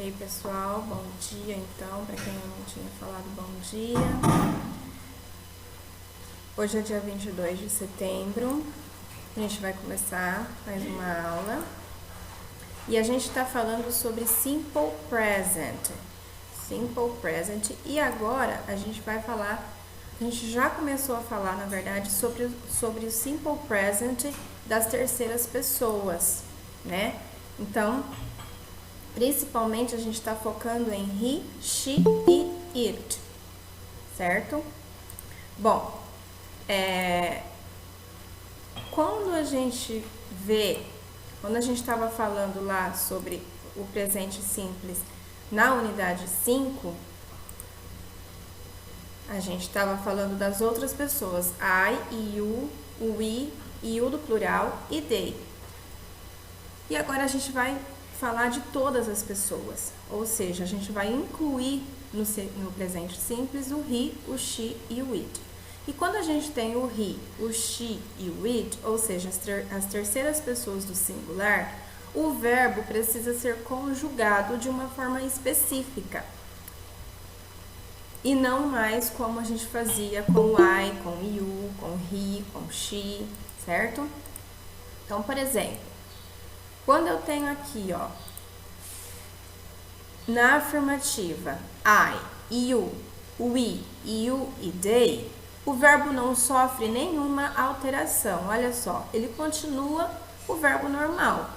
Ok, pessoal, bom dia então, para quem eu não tinha falado bom dia. Hoje é dia 22 de setembro, a gente vai começar mais uma aula. E a gente está falando sobre Simple Present. Simple Present. E agora a gente vai falar, a gente já começou a falar, na verdade, sobre o Simple Present das terceiras pessoas, né? Então, principalmente a gente está focando em he, she e it, certo? Bom, quando a gente estava falando lá sobre o presente simples na unidade 5, a gente estava falando das outras pessoas, I, you, we, you do plural e they. E agora a gente vai falar de todas as pessoas, ou seja, a gente vai incluir no presente simples o he, o she e o it. E quando a gente tem o he, o she e o it, ou seja, as terceiras pessoas do singular, o verbo precisa ser conjugado de uma forma específica. E não mais como a gente fazia com o I, com o you, com o he, com o she, certo? Então, por exemplo, quando eu tenho aqui, ó, na afirmativa, I, you, we, you e they, o verbo não sofre nenhuma alteração. Olha só, ele continua o verbo normal.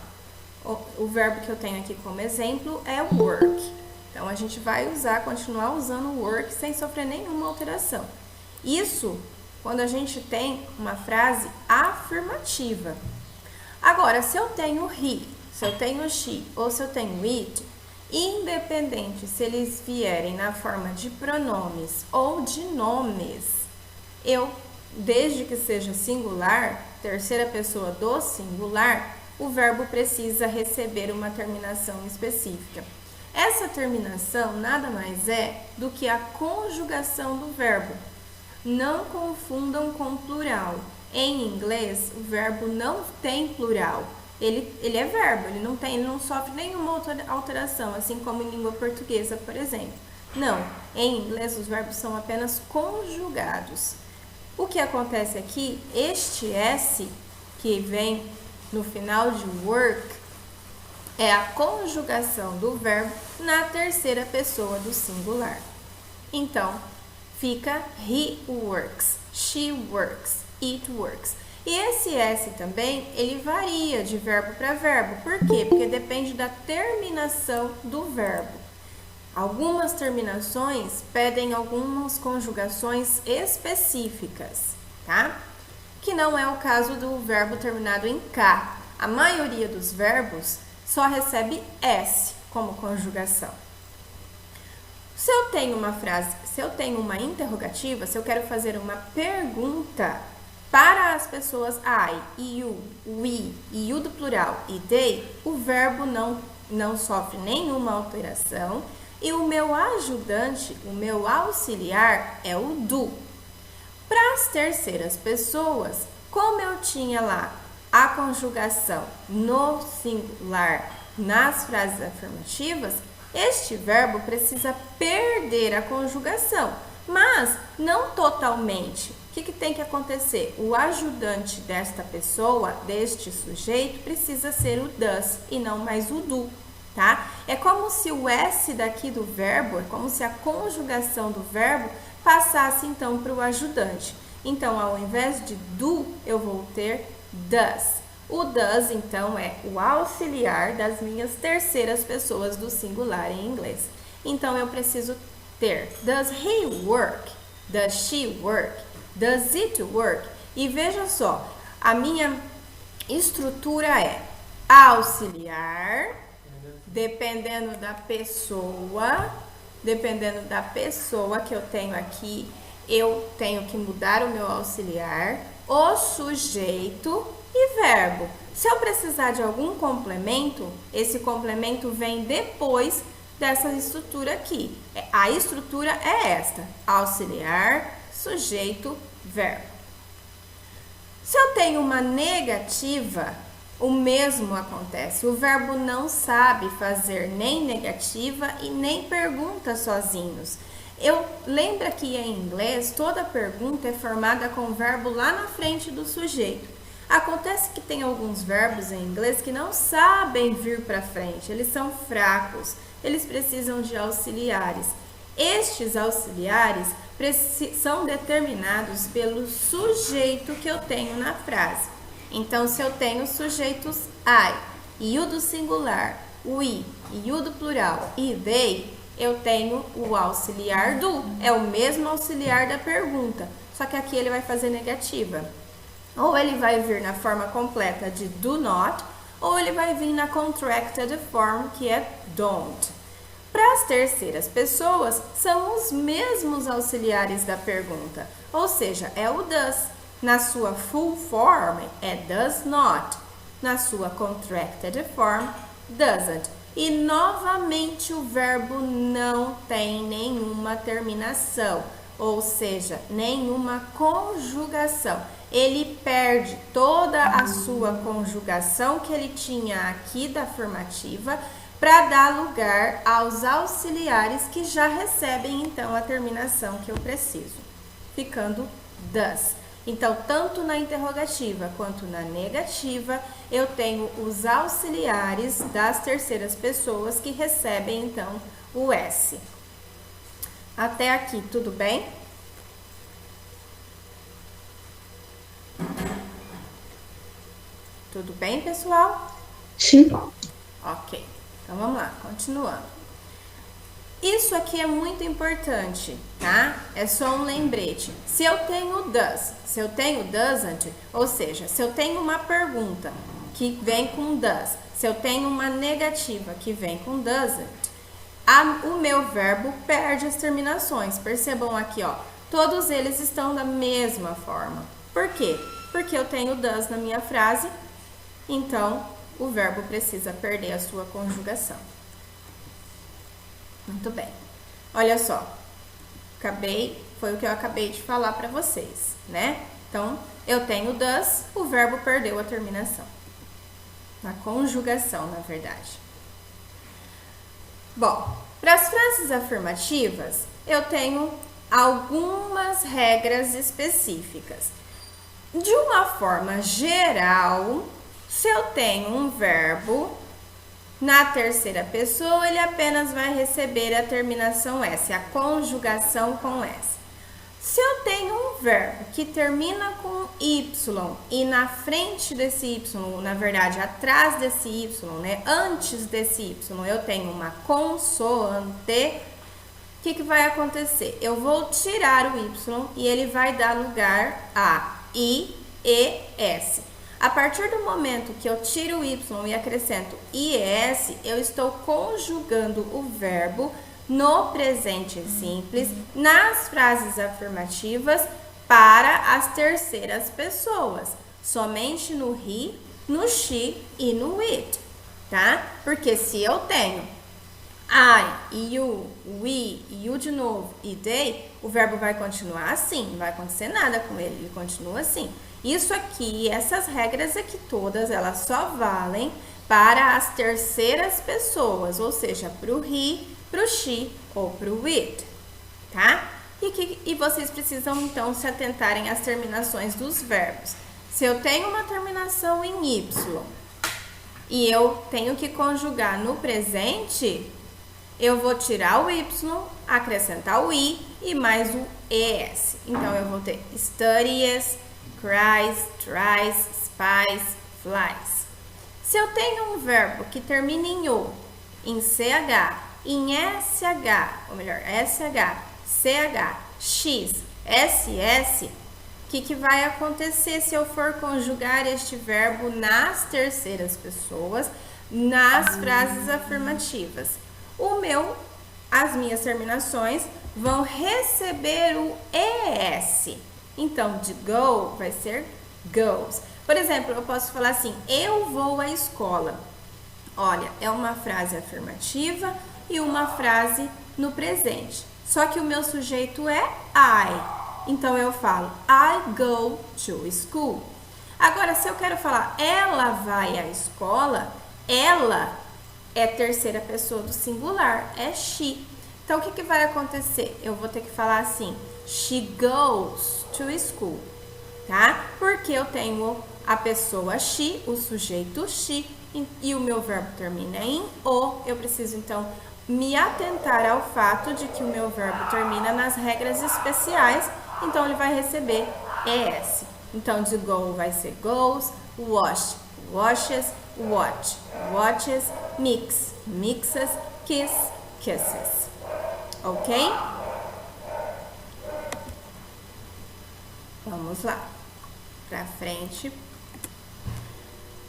O verbo que eu tenho aqui como exemplo é work. Então, a gente vai continuar usando work sem sofrer nenhuma alteração. Isso quando a gente tem uma frase afirmativa. Agora, se eu tenho he, se eu tenho she ou se eu tenho it, independente se eles vierem na forma de pronomes ou de nomes, desde que seja singular, terceira pessoa do singular, o verbo precisa receber uma terminação específica. Essa terminação nada mais é do que a conjugação do verbo. Não confundam com plural. Em inglês, o verbo não tem plural. Ele é verbo, ele não sofre nenhuma alteração, assim como em língua portuguesa, por exemplo. Não, em inglês os verbos são apenas conjugados. O que acontece aqui, este S que vem no final de work, é a conjugação do verbo na terceira pessoa do singular. Então, fica he works, she works, it works. E esse S também, ele varia de verbo para verbo. Por quê? Porque depende da terminação do verbo. Algumas terminações pedem algumas conjugações específicas, tá? Que não é o caso do verbo terminado em K. A maioria dos verbos só recebe S como conjugação. Se eu tenho uma frase, se eu tenho uma interrogativa, se eu quero fazer uma pergunta para as pessoas I, you, we, you do plural e they, o verbo não sofre nenhuma alteração e o meu ajudante, o meu auxiliar é o do. Para as terceiras pessoas, como eu tinha lá a conjugação no singular nas frases afirmativas, este verbo precisa perder a conjugação, mas não totalmente. O que tem que acontecer? O ajudante desta pessoa, deste sujeito, precisa ser o does e não mais o do, tá? É como se o S daqui do verbo, é como se a conjugação do verbo passasse então para o ajudante. Então, ao invés de do, eu vou ter does. O does, então, é o auxiliar das minhas terceiras pessoas do singular em inglês. Então, eu preciso ter does he work? Does she work? Does it work? E veja só, a minha estrutura é auxiliar, dependendo da pessoa que eu tenho aqui, eu tenho que mudar o meu auxiliar, o sujeito e verbo. Se eu precisar de algum complemento, esse complemento vem depois dessa estrutura aqui. A estrutura é esta: auxiliar, sujeito, verbo. Se eu tenho uma negativa, O mesmo acontece. O verbo não sabe fazer nem negativa e nem pergunta sozinhos. Lembra que em inglês toda pergunta é formada com o verbo lá na frente do sujeito. Acontece que tem alguns verbos em inglês que não sabem vir para frente, eles são fracos, eles precisam de auxiliares. Estes auxiliares são determinados pelo sujeito que eu tenho na frase. Então, se eu tenho sujeitos I, e o do singular, we, e o do plural, e they, eu tenho o auxiliar do. É o mesmo auxiliar da pergunta, só que aqui ele vai fazer negativa. Ou ele vai vir na forma completa de do not, ou ele vai vir na contracted form, que é don't. Para as terceiras pessoas, são os mesmos auxiliares da pergunta, ou seja, é o does. Na sua full form, é does not. Na sua contracted form, doesn't. E, novamente, o verbo não tem nenhuma terminação, ou seja, nenhuma conjugação. Ele perde toda a sua conjugação que ele tinha aqui da afirmativa para dar lugar aos auxiliares que já recebem, então, a terminação que eu preciso, ficando does. Então, tanto na interrogativa quanto na negativa, eu tenho os auxiliares das terceiras pessoas que recebem, então, o S. Até aqui, tudo bem? Tudo bem, pessoal? Sim. Ok, então vamos lá, continuando. Isso aqui é muito importante, tá? É só um lembrete. Se eu tenho does, se eu tenho doesn't, ou seja, se eu tenho uma pergunta que vem com does, se eu tenho uma negativa que vem com doesn't, o meu verbo perde as terminações. Percebam aqui, ó, todos eles estão da mesma forma. Por quê? Porque eu tenho does na minha frase, então o verbo precisa perder a sua conjugação. Muito bem. Olha só. Foi o que eu acabei de falar para vocês, né? Então, eu tenho does, o verbo perdeu a terminação. A conjugação, na verdade. Bom, para as frases afirmativas, eu tenho algumas regras específicas. De uma forma geral, se eu tenho um verbo na terceira pessoa, ele apenas vai receber a terminação S, a conjugação com S. Se eu tenho um verbo que termina com Y e na frente desse Y, na verdade, atrás desse Y, né, antes desse Y, eu tenho uma consoante, o que vai acontecer? Eu vou tirar o Y e ele vai dar lugar a I, E, S. A partir do momento que eu tiro o Y e acrescento IES, eu estou conjugando o verbo no presente simples, nas frases afirmativas, para as terceiras pessoas. Somente no he, no she e no it, tá? Porque se eu tenho I, you, we, you de novo e they, o verbo vai continuar assim, não vai acontecer nada com ele, ele continua assim. Isso aqui, essas regras aqui todas, elas só valem para as terceiras pessoas, ou seja, para o he, para o she ou para o it, tá? E vocês precisam, então, se atentarem às terminações dos verbos. Se eu tenho uma terminação em Y e eu tenho que conjugar no presente, eu vou tirar o Y, acrescentar o I e mais o ES. Então, eu vou ter studies, cries, tries, spies, flies. Se eu tenho um verbo que termina em O, em CH, em SH, ou melhor, SH, CH, X, SS, o que vai acontecer se eu for conjugar este verbo nas terceiras pessoas, nas frases afirmativas? As minhas terminações vão receber o ES. Então, de go vai ser goes. Por exemplo, eu posso falar assim, eu vou à escola. Olha, é uma frase afirmativa e uma frase no presente. Só que o meu sujeito é I. Então, eu falo, I go to school. Agora, se eu quero falar ela vai à escola, ela é terceira pessoa do singular, é she. Então, o que vai acontecer? Eu vou ter que falar assim, she goes to school, tá? Porque eu tenho a pessoa she, o sujeito she, e o meu verbo termina em o. Eu preciso, então, me atentar ao fato de que o meu verbo termina nas regras especiais, então ele vai receber ES. Então, de go vai ser goes, wash, washes, watch, watches, mix, mixes, kiss, kisses. Ok? Vamos lá. Pra frente.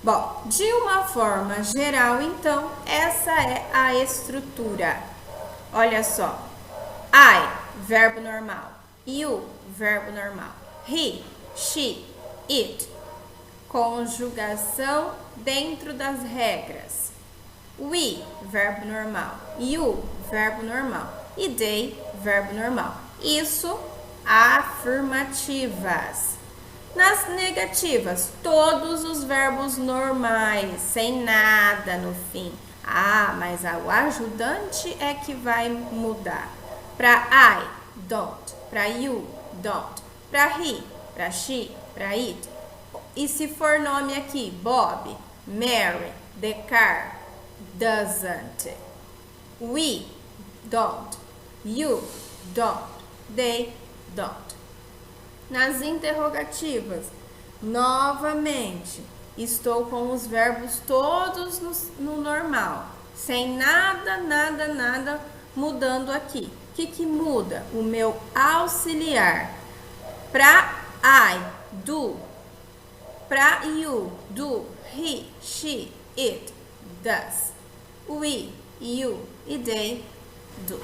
Bom, de uma forma geral, então, essa é a estrutura. Olha só. I, verbo normal. You, verbo normal. He, she, it. Conjugação dentro das regras. We, verbo normal. You, verbo normal. E they, verbo normal. Isso, afirmativas. Nas negativas, todos os verbos normais, sem nada no fim. Ah, mas o ajudante é que vai mudar. Para I, don't. Para you, don't. Para he, para she, para it. E se for nome aqui, Bob, Mary, the car, doesn't. We, don't. You, don't. They, don't. Nas interrogativas, novamente, estou com os verbos todos no normal, sem nada mudando aqui. O que muda? O meu auxiliar. Para I, do. Para you, do. He, she, it, does. We, you e they, do.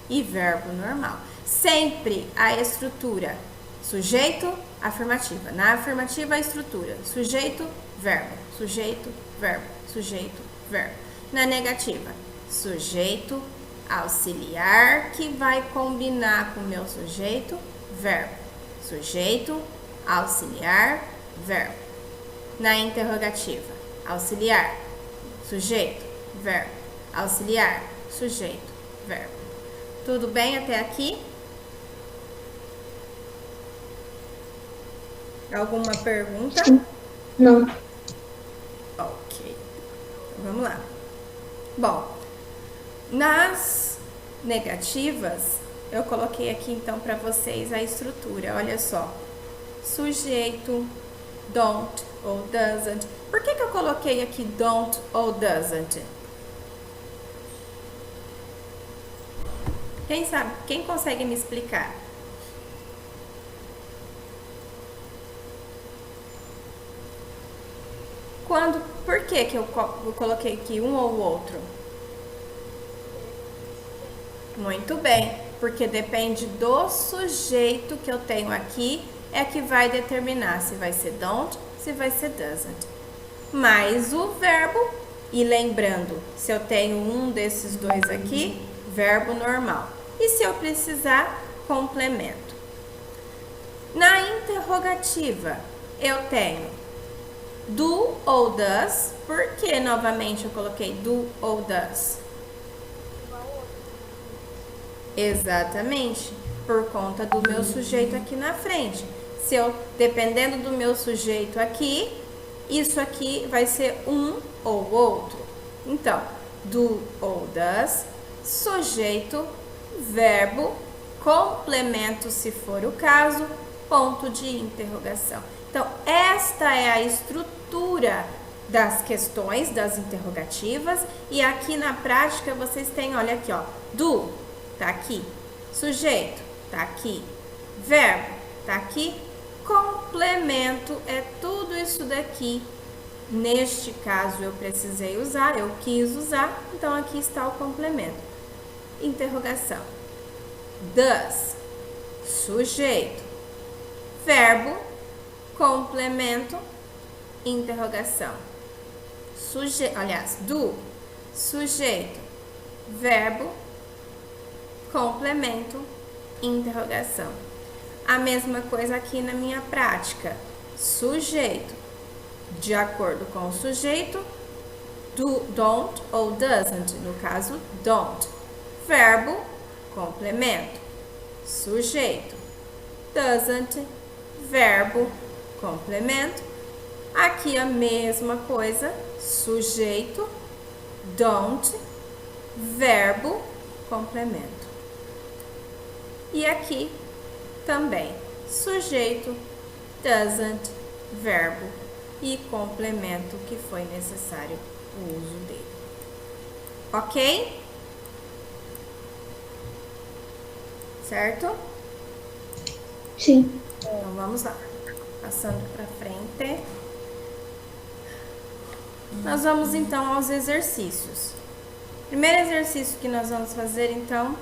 E verbo normal. Sempre a estrutura sujeito, afirmativa. Na afirmativa, a estrutura sujeito, verbo. Sujeito, verbo. Sujeito, verbo. Na negativa, sujeito, auxiliar, que vai combinar com o meu sujeito, verbo. Sujeito, auxiliar, verbo. Na interrogativa, auxiliar, sujeito, verbo. Auxiliar, sujeito, verbo. Tudo bem até aqui? Alguma pergunta? Não. Ok. Vamos lá. Bom, nas negativas, eu coloquei aqui então para vocês a estrutura. Olha só. Sujeito, don't ou doesn't. Por que eu coloquei aqui don't ou doesn't? Quem sabe? Quem consegue me explicar? Por que eu coloquei aqui um ou outro? Muito bem, porque depende do sujeito que eu tenho aqui, é que vai determinar se vai ser don't, se vai ser doesn't. Mais o verbo, e lembrando, se eu tenho um desses dois aqui, verbo normal. E se eu precisar, complemento. Na interrogativa, eu tenho do ou does. Por que novamente eu coloquei do ou does? Exatamente, por conta do meu sujeito aqui na frente. Dependendo do meu sujeito aqui, isso aqui vai ser um ou outro. Então, do ou does, sujeito, verbo, complemento se for o caso, ponto de interrogação. Então, esta é a estrutura das questões, das interrogativas, e aqui na prática vocês têm, olha aqui, ó, do, tá aqui, sujeito, tá aqui, verbo, tá aqui, complemento, é tudo isso daqui. Neste caso eu precisei usar, eu quis usar, então aqui está o complemento. Interrogação. Does, sujeito, verbo, complemento, interrogação. Do, sujeito, verbo, complemento, interrogação. A mesma coisa aqui na minha prática. sujeito. De acordo com o sujeito, do, don't ou doesn't. No caso, don't. Verbo, complemento. Sujeito. Doesn't, verbo, complemento. Aqui a mesma coisa, sujeito, don't, verbo, complemento. E aqui também, sujeito, doesn't, verbo e complemento que foi necessário o uso dele. Ok? Certo? Sim. Então vamos lá. Passando para frente. Nós vamos então aos exercícios. O primeiro exercício que nós vamos fazer então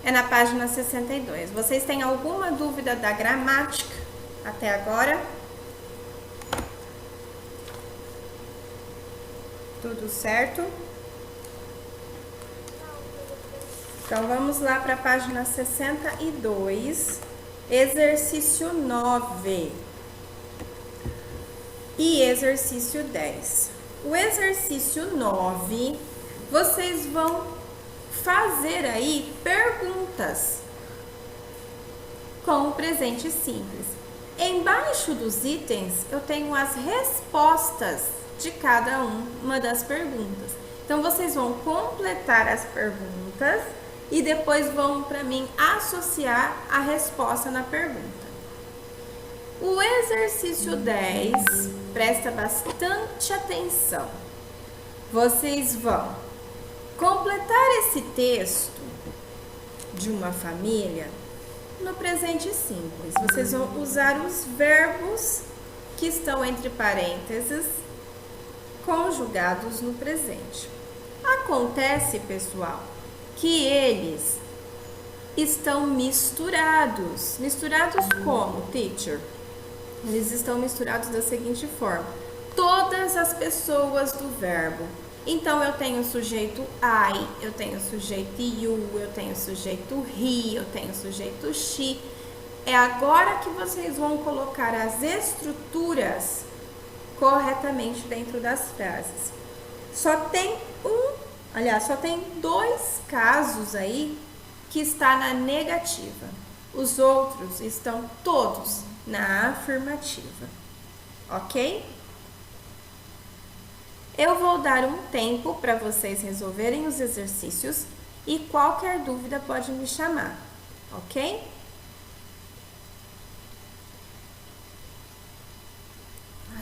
é na página 62. Vocês têm alguma dúvida da gramática até agora? Tudo certo? Então vamos lá para a página 62, exercício 9 e exercício 10. O exercício 9, vocês vão fazer aí perguntas com o presente simples. Embaixo dos itens eu tenho as respostas de cada uma das perguntas. Então vocês vão completar as perguntas e depois vão para mim associar a resposta na pergunta. O exercício 10, presta bastante atenção. Vocês vão completar esse texto de uma família no presente simples. Vocês vão usar os verbos que estão entre parênteses conjugados no presente. Acontece, pessoal, que eles estão misturados. Misturados como, teacher? Eles estão misturados da seguinte forma: todas as pessoas do verbo. Então, eu tenho o sujeito I, eu tenho o sujeito you, eu tenho o sujeito he, eu tenho o sujeito she. É agora que vocês vão colocar as estruturas corretamente dentro das frases. Só tem dois casos aí que está na negativa. Os outros estão todos na afirmativa. Ok? Eu vou dar um tempo para vocês resolverem os exercícios e qualquer dúvida pode me chamar, ok?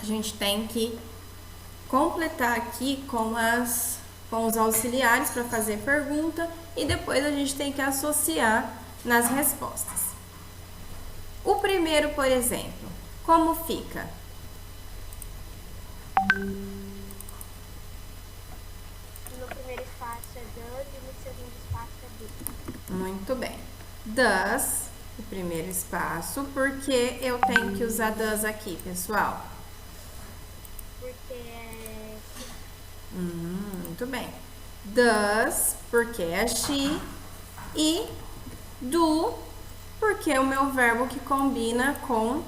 A gente tem que completar aqui com os auxiliares para fazer pergunta e depois a gente tem que associar nas respostas. O primeiro, por exemplo, como fica? No primeiro espaço é does e no segundo espaço é do. Muito bem. Does, o primeiro espaço, porque eu tenho que usar does aqui, pessoal? Porque é Muito bem. Does, porque é she. E do, porque é o meu verbo que combina com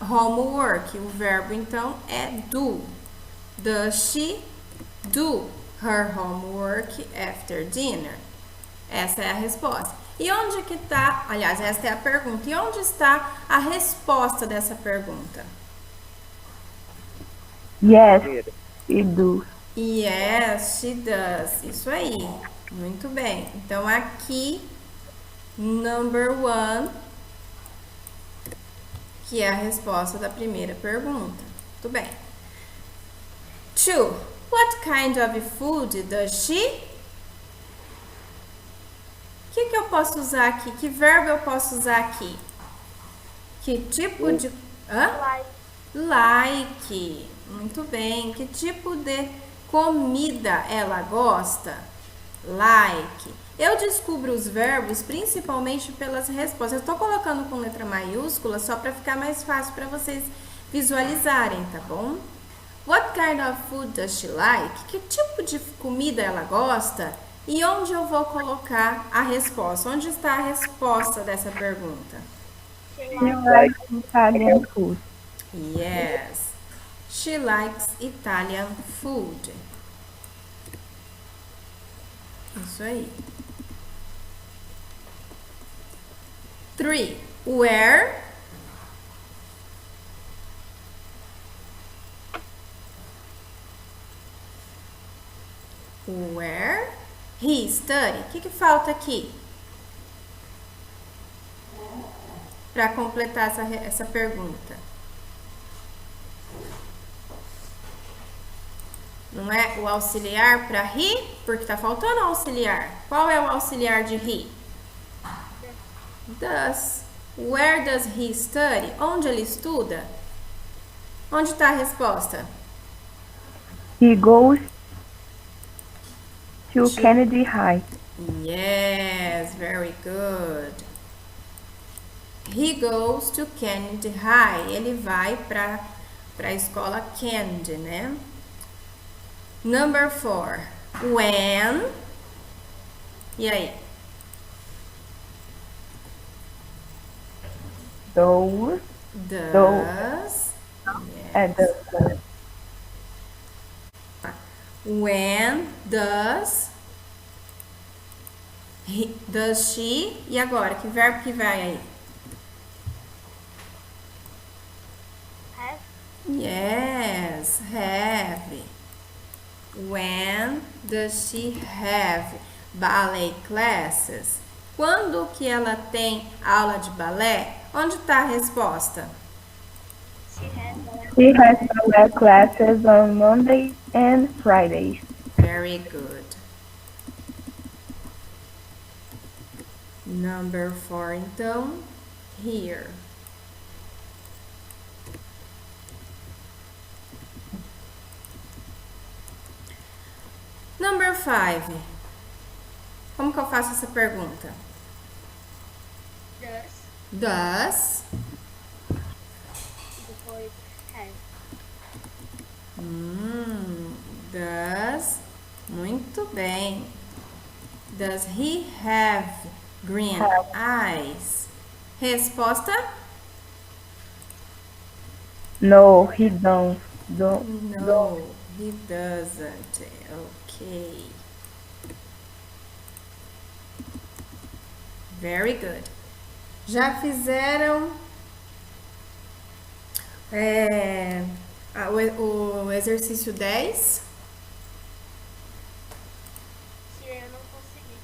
homework. O verbo, então, é do. Does she do her homework after dinner? Essa é a resposta. E onde que está, aliás, essa é a pergunta. E onde está a resposta dessa pergunta? Yes, e do. Yes, she does. Isso aí. Muito bem. Então, aqui, number one, que é a resposta da primeira pergunta. Muito bem. Two. What kind of food does she? O que eu posso usar aqui? Que verbo eu posso usar aqui? Que tipo de... like. Like. Muito bem. Que tipo de comida ela gosta? Like. Eu descubro os verbos principalmente pelas respostas. Eu estou colocando com letra maiúscula só para ficar mais fácil para vocês visualizarem, tá bom? What kind of food does she like? Que tipo de comida ela gosta? E onde eu vou colocar a resposta? Onde está a resposta dessa pergunta? You like Italian food. Yes. She likes Italian food. Isso aí. 3. Where he study. O que falta aqui? Para completar essa pergunta. Não é o auxiliar para he? Porque tá faltando auxiliar. Qual é o auxiliar de he? Does. Where does he study? Onde ele estuda? Onde está a resposta? He goes to Kennedy High. Yes, very good. He goes to Kennedy High. Ele vai para a escola Kennedy, né? Number 4. When. E aí? Those. Does. Does. When does she? E agora, que verbo que vai aí? Have. Yes, have. When does she have ballet classes? Quando que ela tem aula de balé? Onde está a resposta? She has ballet classes on Mondays and Fridays. Very good. Number 4, então, here. Number 5. Como que eu faço essa pergunta? Does. E depois have. Does. Muito bem. Does he have green eyes? Resposta? No, he don't. No, he doesn't. Okay. Very good. Já fizeram o exercício 10? Se eu não conseguir.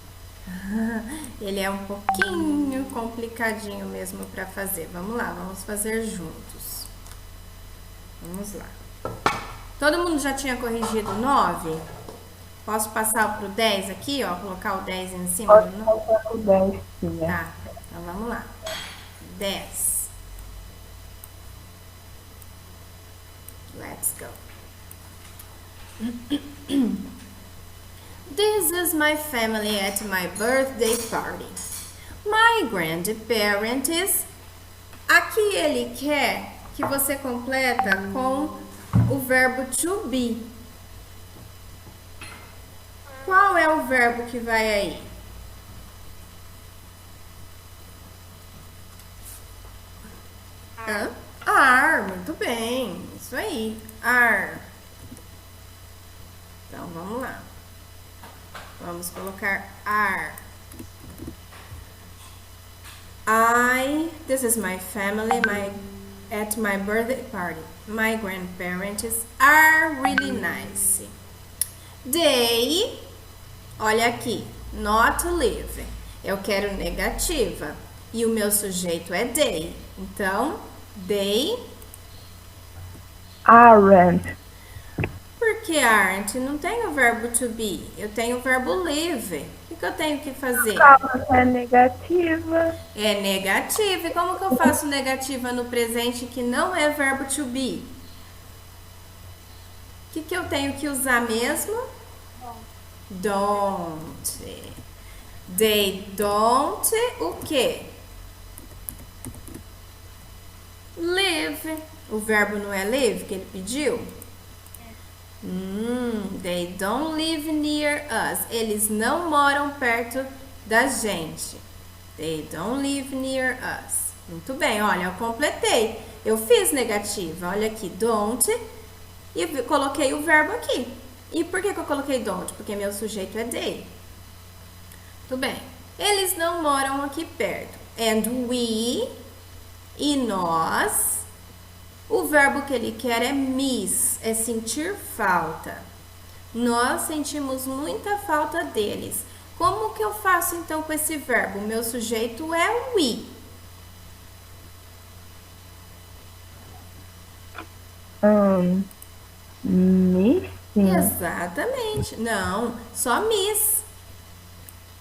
Ele é um pouquinho complicadinho mesmo para fazer. Vamos lá, vamos fazer juntos. Vamos lá. Todo mundo já tinha corrigido 9? Posso passar pro 10 aqui, ó? Colocar o 10 em cima do 9? Pode o 10, filha. Tá, então vamos lá. 10. Let's go. This is my family at my birthday party. My grandparents. Aqui ele quer que você completa com o verbo to be. Qual é o verbo que vai aí? Are, muito bem. Isso aí, are. Então, vamos lá. Vamos colocar are. This is my family at my birthday party. My grandparents are really nice. They, olha aqui, not live. Eu quero negativa. E o meu sujeito é they. Então, they Aren't. Por que aren't? Não tem o verbo to be. Eu tenho o verbo live. O que eu tenho que fazer? Calma, é negativa. É negativa. E como que eu faço negativa no presente que não é verbo to be? O que eu tenho que usar mesmo? Don't. They don't o quê? Live. O verbo não é live que ele pediu? They don't live near us. Eles não moram perto da gente. They don't live near us. Muito bem, olha, eu completei. Eu fiz negativa, olha aqui, don't, e coloquei o verbo aqui. E por que eu coloquei don't? Porque meu sujeito é they. Tudo bem. Eles não moram aqui perto. And we, e nós, o verbo que ele quer é miss, é sentir falta. Nós sentimos muita falta deles. Como que eu faço então com esse verbo? O meu sujeito é we. Missing. Exatamente. Não, só miss.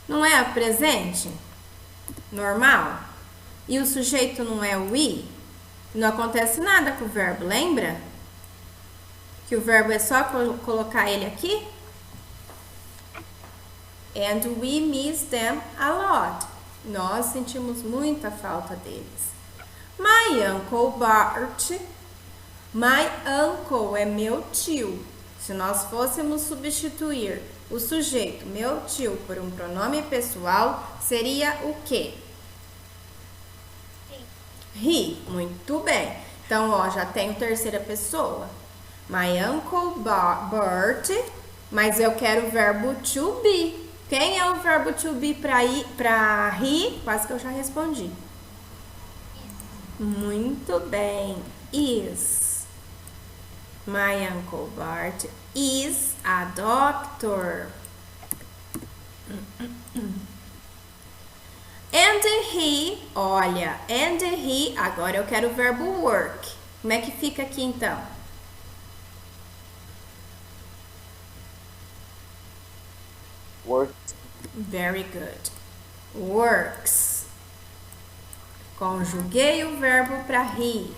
Não é presente? Normal? E o sujeito não é we? Não acontece nada com o verbo, lembra? Que o verbo é só colocar ele aqui? And we miss them a lot. Nós sentimos muita falta deles. My Uncle Bart. My uncle é meu tio. Se nós fôssemos substituir o sujeito, meu tio, por um pronome pessoal, seria o quê? He. Muito bem. Então, ó, já tenho terceira pessoa. My Uncle Bart. Mas eu quero o verbo to be. Quem é o verbo to be para he? Quase que eu já respondi. Muito bem. Is. My Uncle Bart is a doctor. And he, olha, and he, agora eu quero o verbo work. Como é que fica aqui então? Work. Very good. Works. Conjuguei o verbo para he.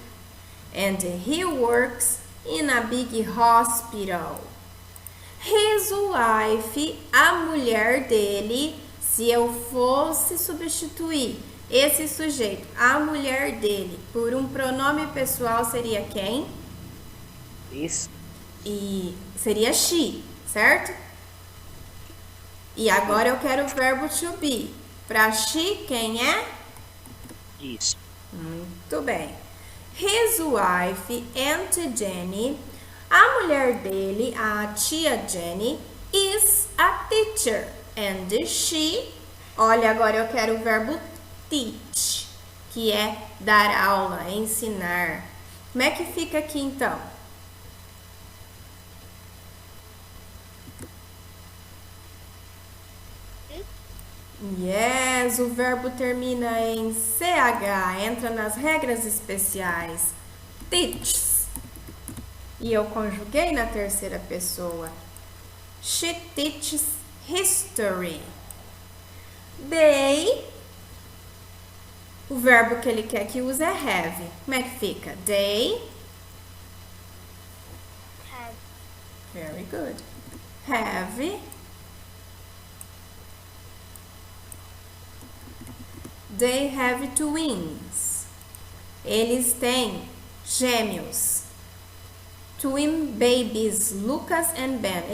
And he works in a big hospital. His wife, a mulher dele, se eu fosse substituir esse sujeito, a mulher dele, por um pronome pessoal, seria quem? Is. E seria she, certo? E agora eu quero o verbo to be. Para she, quem é? Is. Muito bem. His wife, Aunt Jenny, a mulher dele, a tia Jenny, is a teacher. And she, olha, agora eu quero o verbo teach, que é dar aula, ensinar. Como é que fica aqui então? Yes, o verbo termina em CH, entra nas regras especiais. Teaches. E eu conjuguei na terceira pessoa. She teaches history. They, o verbo que ele quer que use é have. Como é que fica? They. Have. Very good. Have. They have twins. Eles têm gêmeos. Twin babies, Lucas and Ben.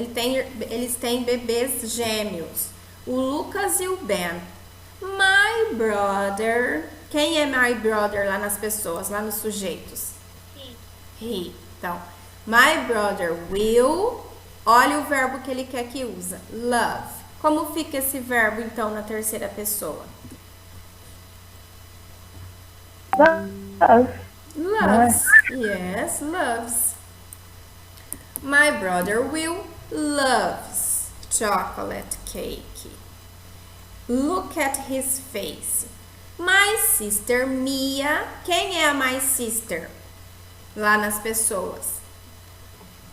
Eles têm bebês gêmeos. O Lucas e o Ben. My brother. Quem é my brother lá nas pessoas, lá nos sujeitos? He. Então, my brother will. Olha o verbo que ele quer que usa. Love. Como fica esse verbo, então, na terceira pessoa? Love. Loves. Yes, loves. My brother Will loves chocolate cake. Look at his face. My sister Mia. Quem é a my sister? Lá nas pessoas.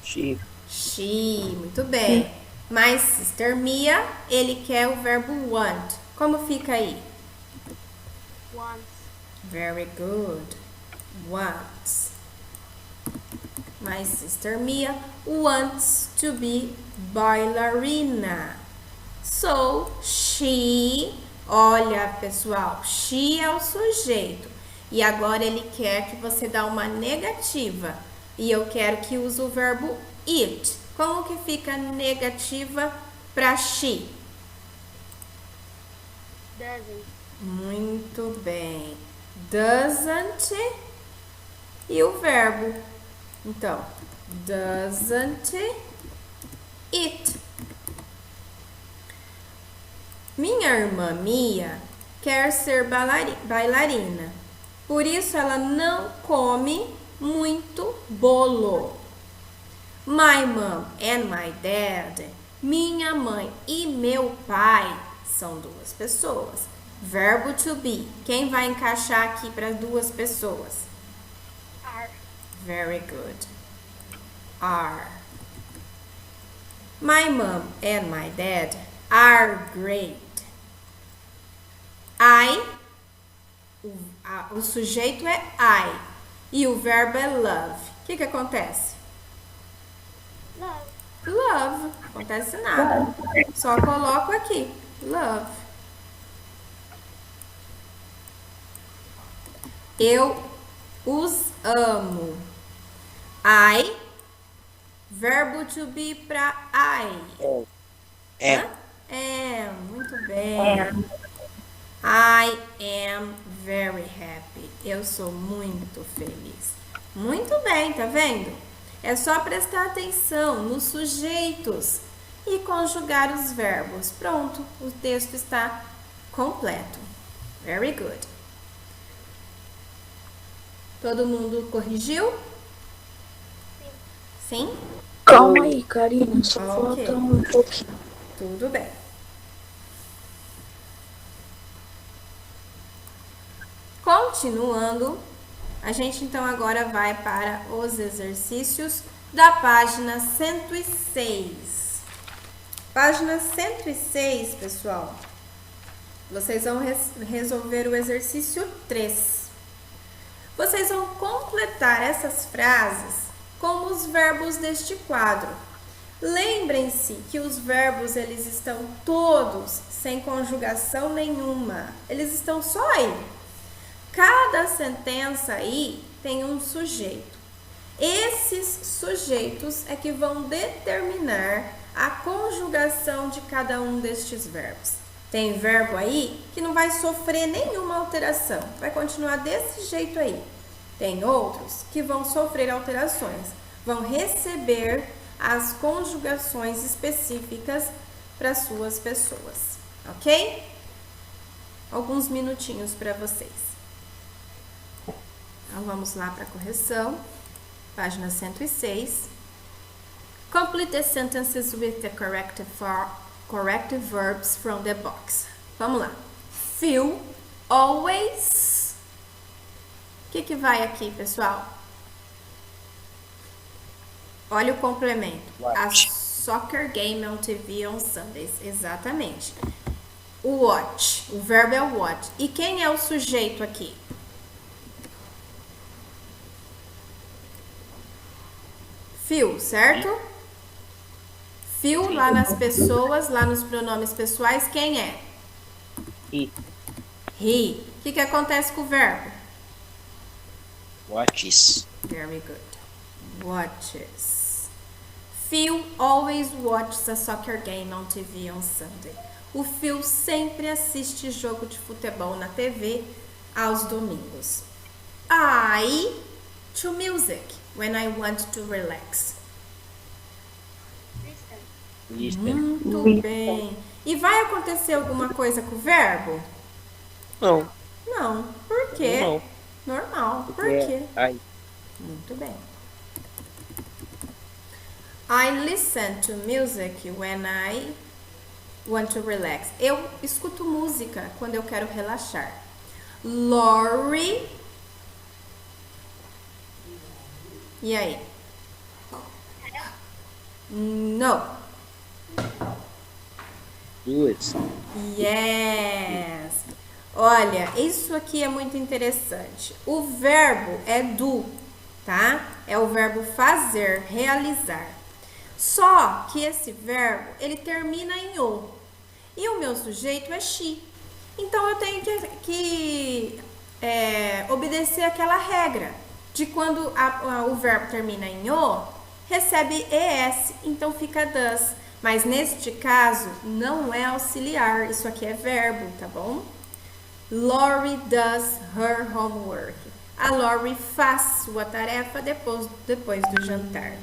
She. She. Muito bem. My sister Mia. Ele quer o verbo want. Como fica aí? Wants. Very good. Wants. My sister Mia wants to be bailarina. So, she, olha pessoal, she é o sujeito. E agora ele quer que você dá uma negativa. E eu quero que use o verbo it. Como que fica negativa para she? Doesn't. Muito bem. Doesn't e o verbo. Então, doesn't it. Minha irmã Mia quer ser bailarina, por isso ela não come muito bolo. My mom and my dad, minha mãe e meu pai são duas pessoas. Verbo to be, quem vai encaixar aqui para duas pessoas? Are. Very good. Are. My mom and my dad are great. O sujeito é I e o verbo é love. O que acontece? Love. Love. Acontece nada. Só coloco aqui. Love. Eu os amo. I. Verbo to be para I. Am. Am. Muito bem. I am very happy. Eu sou muito feliz. Muito bem, tá vendo? É só prestar atenção nos sujeitos e conjugar os verbos. Pronto, o texto está completo. Very good. Todo mundo corrigiu? Sim? Calma aí, Karina, só Ok. falta um pouquinho. Tudo bem. Continuando, a gente então agora vai para os exercícios da página 106. Página 106, pessoal. Vocês vão resolver o exercício 3. Vocês vão completar essas frases com os verbos deste quadro. Lembrem-se que os verbos eles estão todos sem conjugação nenhuma. Eles estão só aí. Cada sentença aí tem um sujeito. Esses sujeitos é que vão determinar a conjugação de cada um destes verbos. Tem verbo aí que não vai sofrer nenhuma alteração, vai continuar desse jeito aí. Tem outros que vão sofrer alterações, vão receber as conjugações específicas para suas pessoas, ok? Alguns minutinhos para vocês. Então, vamos lá para a correção. Página 106. Complete the sentences with the corrective verbs from the box. Vamos lá. Feel, always. O que vai aqui, pessoal? Olha o complemento. A soccer game on TV on Sundays. Exatamente. O watch. O verbo é o watch. E quem é o sujeito aqui? Feel, certo? Feel lá nas pessoas, lá nos pronomes pessoais, quem é? He. He. O que acontece com o verbo? Watches. Very good. Watches. Phil always watches a soccer game on TV on Sunday. O Phil sempre assiste jogo de futebol na TV aos domingos. I to music when I want to relax. Listen. Listen. Muito bem. E vai acontecer alguma coisa com o verbo? Não. Não. Por quê? Não. Normal. Por É, quê? I. Muito bem. I listen to music when I want to relax. Eu escuto música quando eu quero relaxar. Lori. E aí? No. Do it. Yes. Olha, isso aqui é muito interessante. O verbo é do, tá? É o verbo fazer, realizar. Só que esse verbo, ele termina em o. E o meu sujeito é she. Então, eu tenho que obedecer aquela regra de quando o verbo termina em o, recebe es, então fica does. Mas neste caso, não é auxiliar, isso aqui é verbo, tá bom? Lori does her homework. A Lori faz sua tarefa depois do jantar.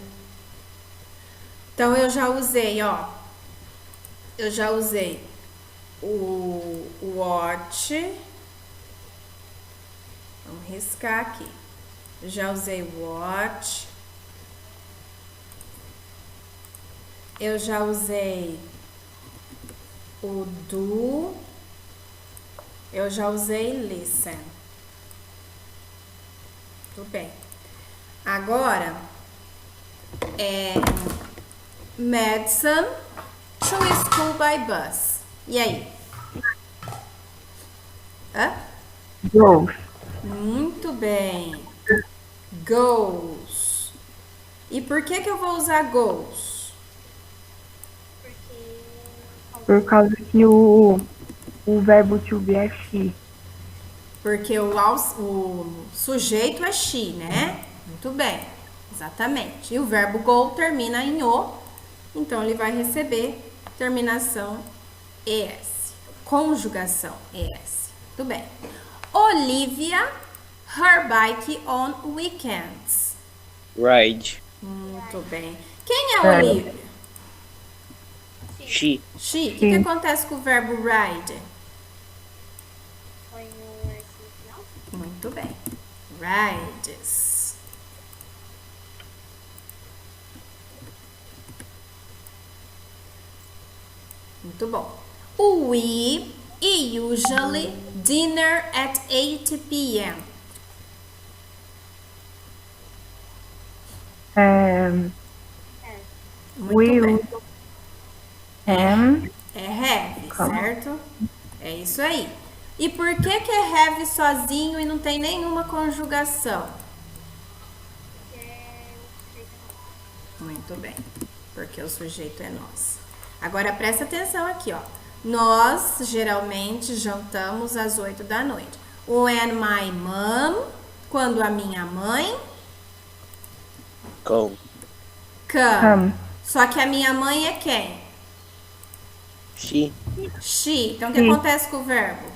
Então, eu já usei, ó. Eu já usei o watch. Vamos riscar aqui. Já usei o watch. Eu já usei o do. Eu já usei listen. Tudo bem. Agora, medicine to school by bus. E aí? Hã? Goes. Muito bem. Goes. E por que eu vou usar goes? Porque Por causa que o verbo to be é she. Porque o sujeito é she, né? Muito bem. Exatamente. E o verbo go termina em o. Então, ele vai receber terminação ES. Conjugação ES. Muito bem. Olivia, her bike on weekends. Ride. Muito bem. Quem é a Olivia? She. She. O que acontece com o verbo ride? foi no versículo final. Muito bem. Rides. Muito bom. We usually dinner at 8 p.m. Muito We bem. am. É have, Calma. certo? É isso aí. E por que é have sozinho e não tem nenhuma conjugação? Muito bem, porque o sujeito é nós. Agora presta atenção aqui, ó. Nós geralmente jantamos às 8 da noite. When my mom, quando a minha mãe Come. Come. Só que a minha mãe é quem? She. She. Então o que She. acontece com o verbo?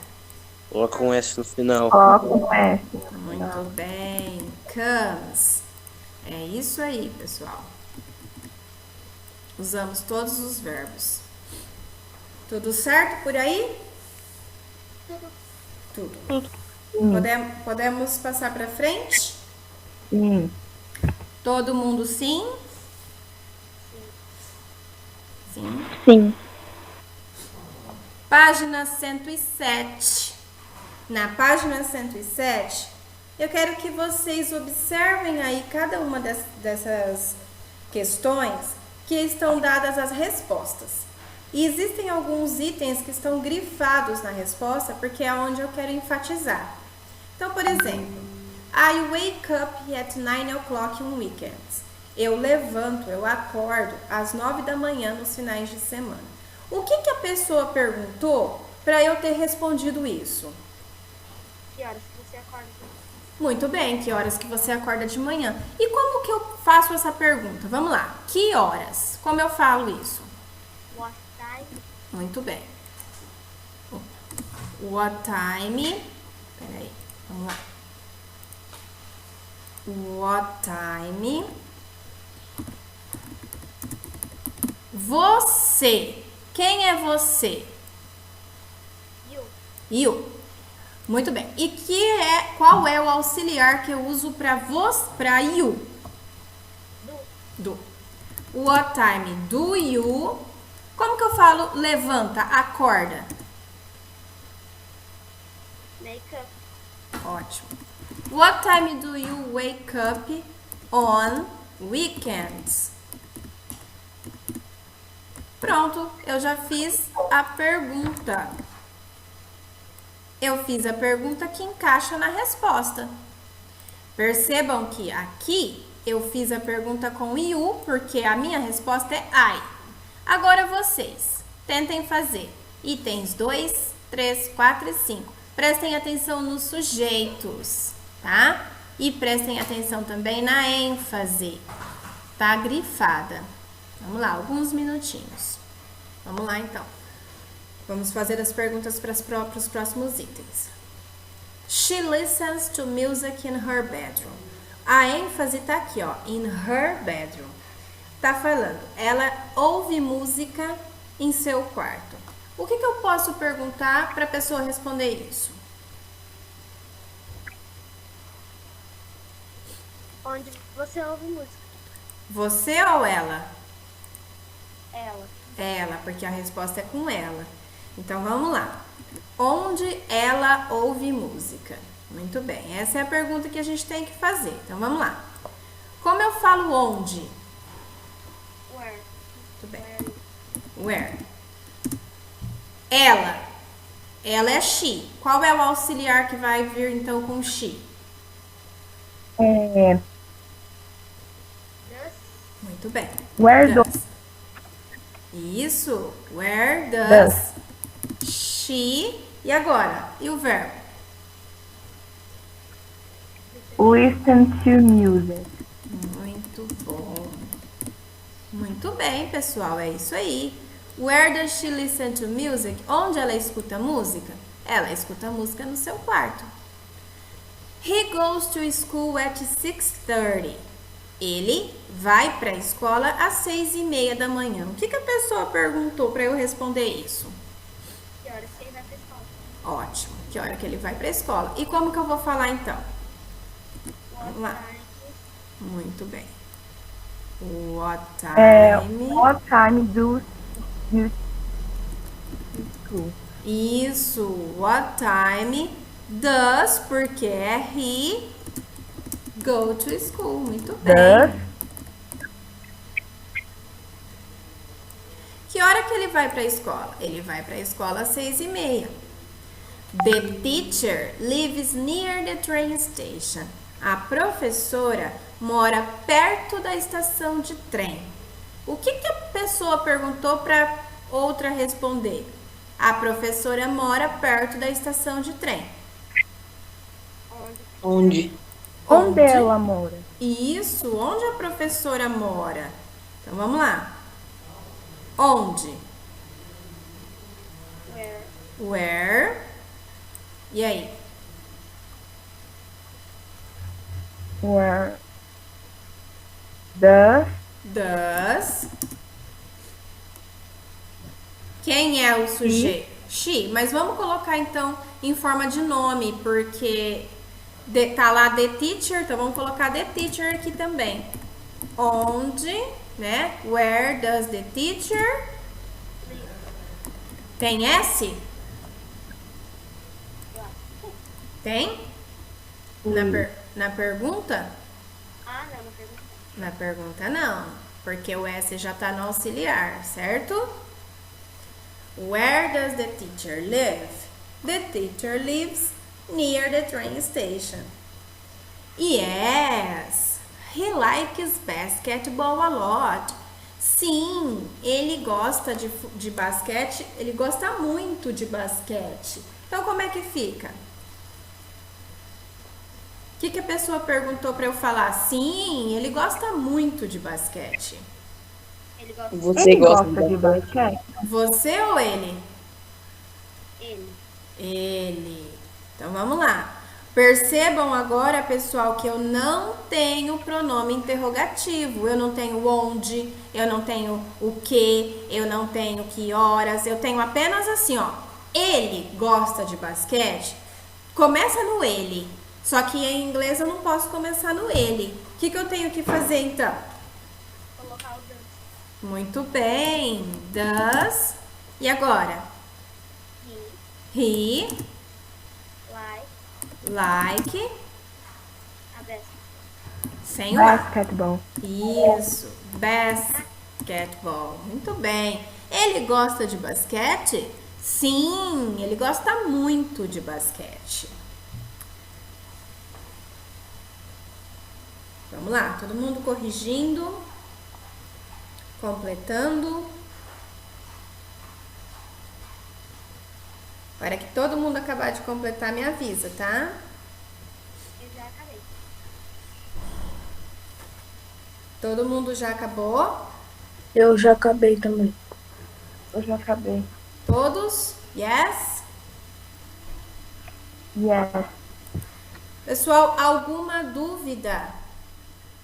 Coloca um S no final. Coloca um S. Muito bem. Comes. É isso aí, pessoal. Usamos todos os verbos. Tudo certo por aí? Tudo. Podemos passar para frente? Sim. Todo mundo sim? Sim. Sim. Página 107. Na página 107, eu quero que vocês observem aí cada uma dessas questões que estão dadas as respostas. E existem alguns itens que estão grifados na resposta porque é onde eu quero enfatizar. Então, por exemplo, I wake up at 9 o'clock on weekends. Eu levanto, eu acordo às 9 da manhã nos finais de semana. O que a pessoa perguntou para eu ter respondido isso? Que horas que você acorda? Muito bem, que horas que você acorda de manhã? E como que eu faço essa pergunta? Vamos lá, que horas? Como eu falo isso? What time? Muito bem. What time? Peraí, vamos lá. What time? Você. Quem é você? You. You. Muito bem. E qual é o auxiliar que eu uso para you? Do. What time do you? Como que eu falo levanta, acorda? Make up. Ótimo. What time do you wake up on weekends? Pronto, eu já fiz a pergunta. Eu fiz a pergunta que encaixa na resposta. Percebam que aqui eu fiz a pergunta com you, porque a minha resposta é I. Agora vocês, tentem fazer itens 2, 3, 4 e 5. Prestem atenção nos sujeitos, tá? E prestem atenção também na ênfase. Tá grifada. Vamos lá, alguns minutinhos. Vamos lá, então. Vamos fazer as perguntas para os próximos itens. She listens to music in her bedroom. A ênfase tá aqui, ó, in her bedroom. Tá falando, ela ouve música em seu quarto. O que eu posso perguntar para a pessoa responder isso? Onde você ouve música? Você ou ela? Ela. Ela, porque a resposta é com ela. Então vamos lá. Onde ela ouve música? Muito bem, essa é a pergunta que a gente tem que fazer. Então vamos lá. Como eu falo onde? Where. Muito bem. Where? Ela é she. Qual é o auxiliar que vai vir então com she? É, Does. Muito bem. where do, Does. Isso. Where does she? E agora? E o verbo? listen to music. Muito bom. Muito bem, pessoal. É isso aí. Where does she listen to music? Onde ela escuta música? Ela escuta música no seu quarto. He goes to school at 6:30. Ele vai para a escola às 6:30 da manhã. O que a pessoa perguntou para eu responder isso? Que horas você vai pra escola? Ótimo. Que hora que ele vai para a escola? E como que eu vou falar então? Vamos lá. Muito bem. What time? What time do you school? Isso. What time does, porque é he, go to school. Muito bem. Does. Que hora que ele vai para a escola? Ele vai para a escola às 6:30. The teacher lives near the train station. A professora mora perto da estação de trem. O que a pessoa perguntou para outra responder? A professora mora perto da estação de trem. Onde? Onde ela mora? Isso, onde a professora mora? Então vamos lá. Onde? Where. Where? E aí? Where does Does. Quem é o sujeito? She. Mas vamos colocar então em forma de nome, porque tá lá the teacher, então vamos colocar the teacher aqui também. Onde, né? Where does the teacher? Tem S? Tem? Na pergunta? Ah, não pergunta. Na pergunta não, porque o S já tá no auxiliar, certo? Where does the teacher live? The teacher lives near the train station. Yes, he likes basketball a lot. Sim, ele gosta de basquete, ele gosta muito de basquete. Então como é que fica? O que a pessoa perguntou para eu falar? Sim, ele gosta muito de basquete. Ele gosta. Você Ele gosta gosta de basquete? Você ou ele? Ele. Ele. Então vamos lá. Percebam agora, pessoal, que eu não tenho pronome interrogativo. Eu não tenho onde, eu não tenho o que, eu não tenho que horas. Eu tenho apenas assim, ó. Ele gosta de basquete. Começa no ele. Só que em inglês eu não posso começar no ele. O que eu tenho que fazer então? Colocar o does. Muito bem. Does. E agora? He. He Like. like. A best. Sem o A. Basketball. Isso. Basketball. Muito bem. Ele gosta de basquete? Sim, ele gosta muito de basquete. Vamos lá, todo mundo corrigindo, completando. A hora que todo mundo acabar de completar, me avisa, tá? Eu já acabei. Todo mundo já acabou? Eu já acabei também. Eu já acabei. Todos? Yes? Yes. Pessoal, alguma dúvida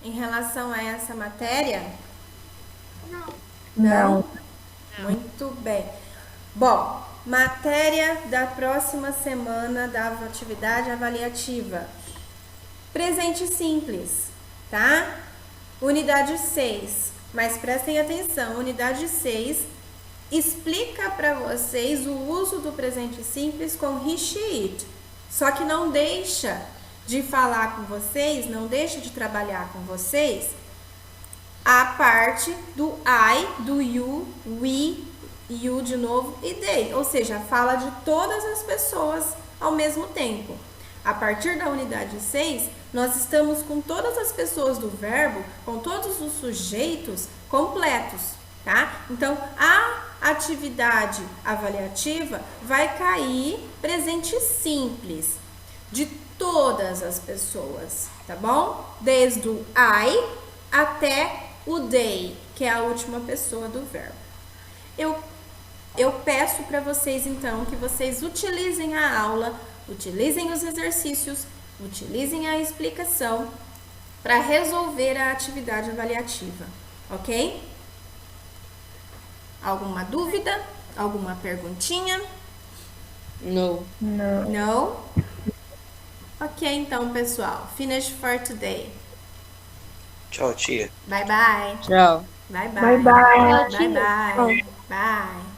em relação a essa matéria? Não. Muito bem. Bom, matéria da próxima semana da atividade avaliativa. Presente simples, tá? Unidade 6. Mas prestem atenção, unidade 6 explica para vocês o uso do presente simples com he, she, it. Só que não deixa de falar com vocês, não deixa de trabalhar com vocês a parte do I, do you, we, you de novo e they. Ou seja, fala de todas as pessoas ao mesmo tempo. A partir da unidade 6, nós estamos com todas as pessoas do verbo, com todos os sujeitos completos, tá? Então, a atividade avaliativa vai cair presente simples de todas as pessoas, tá bom? Desde o I até o they, que é a última pessoa do verbo. Eu peço para vocês, então, que vocês utilizem a aula, utilizem os exercícios, utilizem a explicação para resolver a atividade avaliativa, ok? Alguma dúvida? Alguma perguntinha? No. Não. No? Ok, então, pessoal. Finish for today. Tchau, tia. Bye, bye. Tchau. Bye, bye. Bye, bye. Bye, bye. Bye.